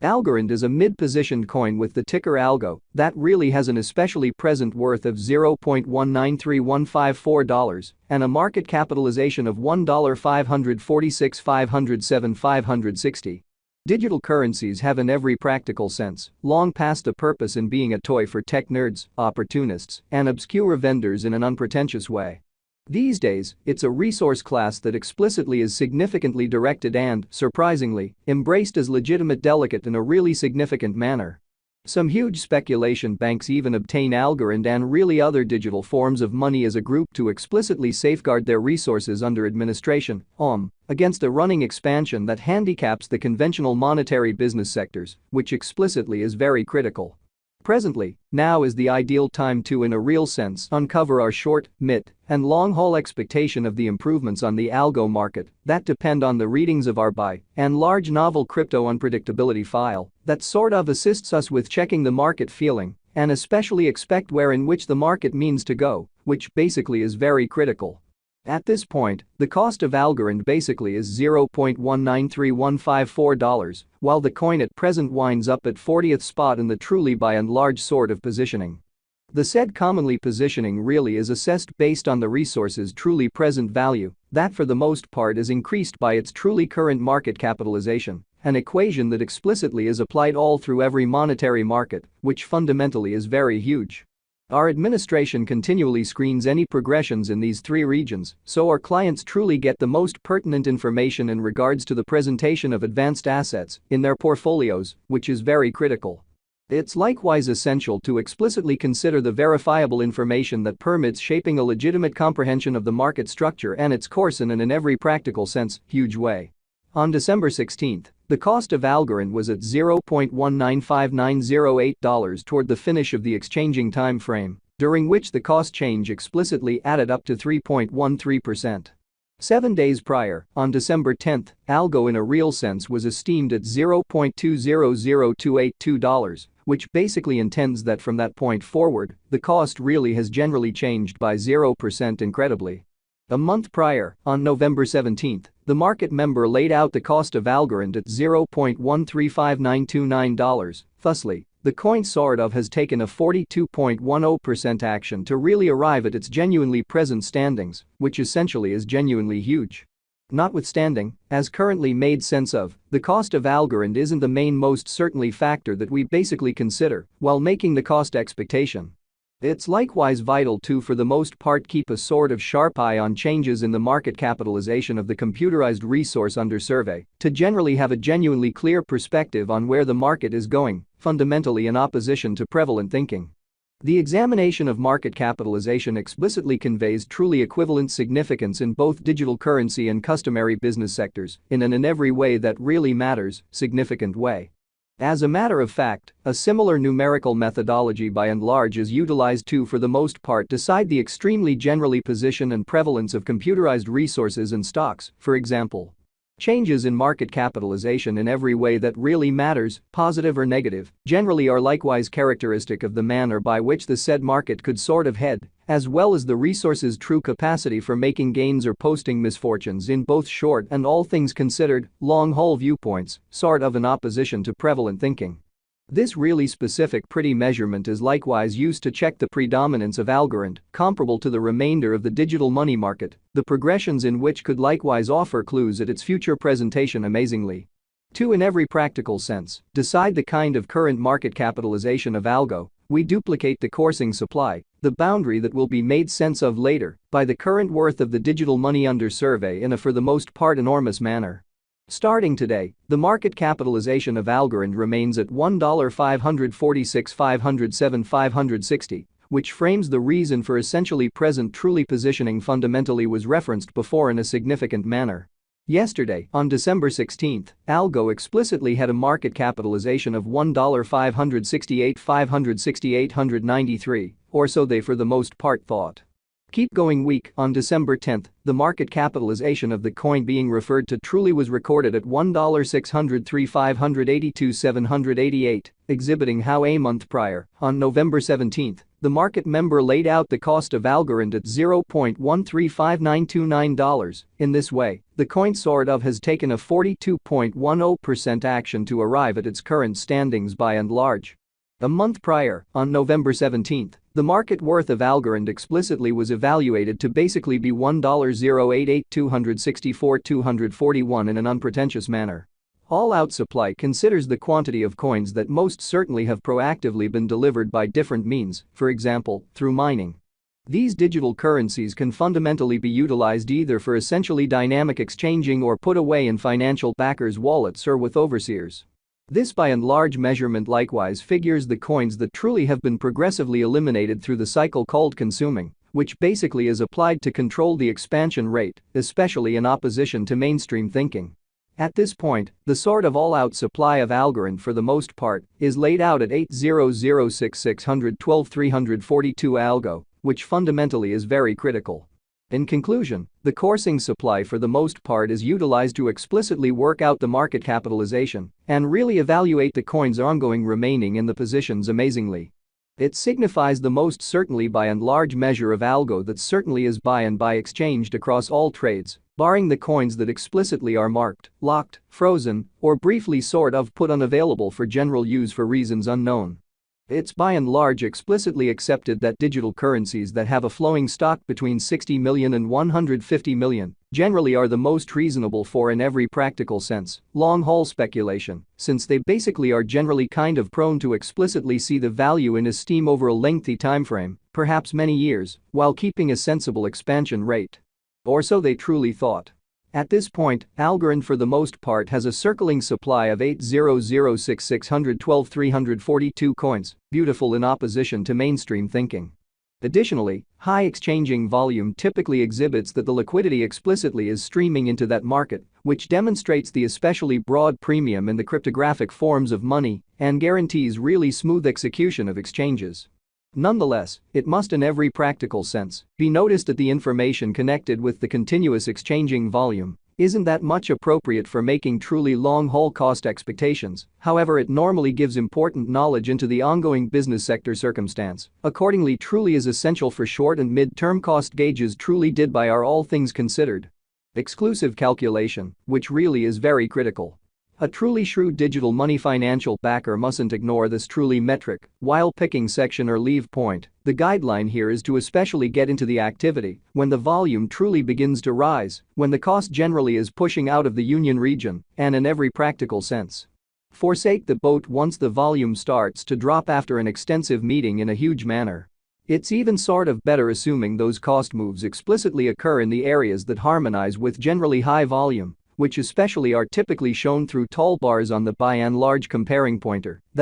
Algorand is a mid-positioned coin with the ticker Algo that really has an especially present worth of $0.193154 and a market capitalization of $1,546,507,560. Digital currencies have in every practical sense long past the purpose in being a toy for tech nerds, opportunists, and obscure vendors in an unpretentious way. These days, it's a resource class that explicitly is significantly directed and, surprisingly, embraced as legitimate delicate in a really significant manner. Some huge speculation banks even obtain Algorand and really other digital forms of money as a group to explicitly safeguard their resources under administration against a running expansion that handicaps the conventional monetary business sectors, which explicitly is very critical. Presently, now is the ideal time to in a real sense uncover our short, mid, and long-haul expectation of the improvements on the algo market that depend on the readings of our buy and large novel crypto unpredictability file that sort of assists us with checking the market feeling and especially expect where in which the market means to go, which basically is very critical. At this point, the cost of Algorand basically is $0.193154, while the coin at present winds up at 40th spot in the truly by and large sort of positioning. The said commonly positioning really is assessed based on the resource's truly present value, that for the most part is increased by its truly current market capitalization, an equation that explicitly is applied all through every monetary market, which fundamentally is very huge. Our administration continually screens any progressions in these three regions so our clients truly get the most pertinent information in regards to the presentation of advanced assets in their portfolios, which is very critical. It's likewise essential to explicitly consider the verifiable information that permits shaping a legitimate comprehension of the market structure and its course in every practical sense, huge way. On December 16, the cost of Algorand was at $0.195908 toward the finish of the exchanging time frame, during which the cost change explicitly added up to 3.13%. 7 days prior, on December 10, Algo in a real sense was esteemed at $0.200282, which basically intends that from that point forward, the cost really has generally changed by 0% incredibly. A month prior, on November 17, the market member laid out the cost of Algorand at $0.135929. Thusly, the coin sort of has taken a 42.10% action to really arrive at its genuinely present standings, which essentially is genuinely huge. Notwithstanding, as currently made sense of, the cost of Algorand isn't the main most certainly factor that we basically consider while making the cost expectation. It's likewise vital to for the most part keep a sort of sharp eye on changes in the market capitalization of the computerized resource under survey to generally have a genuinely clear perspective on where the market is going, fundamentally in opposition to prevalent thinking. The examination of market capitalization explicitly conveys truly equivalent significance in both digital currency and customary business sectors in every way that really matters, significant way. As a matter of fact, a similar numerical methodology by and large is utilized to for the most part decide the extremely generally position and prevalence of computerized resources and stocks, for example. Changes in market capitalization in every way that really matters, positive or negative, generally are likewise characteristic of the manner by which the said market could sort of head, as well as the resource's true capacity for making gains or posting misfortunes in both short and all things considered, long-haul viewpoints, sort of in opposition to prevalent thinking. This really specific pretty measurement is likewise used to check the predominance of Algorand, comparable to the remainder of the digital money market, the progressions in which could likewise offer clues at its future presentation amazingly. To in every practical sense, decide the kind of current market capitalization of Algo, we duplicate the coursing supply, the boundary that will be made sense of later, by the current worth of the digital money under survey in a for the most part enormous manner. Starting today, the market capitalization of Algorand remains at $1,546,507,560, which frames the reason for essentially present truly positioning fundamentally was referenced before in a significant manner. Yesterday, on December 16, Algo explicitly had a market capitalization of $1,568,568,893, or so they for the most part thought. Keep going week. On December 10, the market capitalization of the coin being referred to truly was recorded at $1,603,582,788, exhibiting how a month prior, on November 17, the market member laid out the cost of Algorand at $0.135929. In this way, the coin sort of has taken a 42.10% action to arrive at its current standings by and large. A month prior, on November 17, the market worth of Algorand explicitly was evaluated to basically be $1,088,264,241 in an unpretentious manner. All-out supply considers the quantity of coins that most certainly have proactively been delivered by different means, for example, through mining. These digital currencies can fundamentally be utilized either for essentially dynamic exchanging or put away in financial backers' wallets or with overseers. This by and large measurement likewise figures the coins that truly have been progressively eliminated through the cycle called consuming, which basically is applied to control the expansion rate, especially in opposition to mainstream thinking. At this point, the sort of all-out supply of Algorand for the most part is laid out at 800,612,342 Algo, which fundamentally is very critical. In conclusion, the coursing supply for the most part is utilized to explicitly work out the market capitalization and really evaluate the coin's ongoing remaining in the positions amazingly. It signifies the most certainly by and large measure of Algo that certainly is by and by exchanged across all trades, barring the coins that explicitly are marked, locked, frozen, or briefly sort of put unavailable for general use for reasons unknown. It's by and large explicitly accepted that digital currencies that have a flowing stock between 60 million and 150 million generally are the most reasonable for, in every practical sense, long-haul speculation, since they basically are generally kind of prone to explicitly see the value in esteem over a lengthy timeframe, perhaps many years, while keeping a sensible expansion rate. Or so they truly thought. At this point, Algorand for the most part has a circling supply of 800,612,342 coins, beautiful in opposition to mainstream thinking. Additionally, high exchanging volume typically exhibits that the liquidity explicitly is streaming into that market, which demonstrates the especially broad premium in the cryptographic forms of money and guarantees really smooth execution of exchanges. Nonetheless, it must in every practical sense be noticed that the information connected with the continuous exchanging volume isn't that much appropriate for making truly long-haul cost expectations. However, it normally gives important knowledge into the ongoing business sector circumstance, accordingly truly is essential for short and mid-term cost gauges truly did by our all things considered exclusive calculation, which really is very critical. A truly shrewd digital money financial backer mustn't ignore this truly metric while picking section or leave point. The guideline here is to especially get into the activity when the volume truly begins to rise, when the cost generally is pushing out of the union region, and in every practical sense. Forsake the boat once the volume starts to drop after an extensive meeting in a huge manner. It's even sort of better assuming those cost moves explicitly occur in the areas that harmonize with generally high volume, which especially are typically shown through tall bars on the by and large comparing pointer that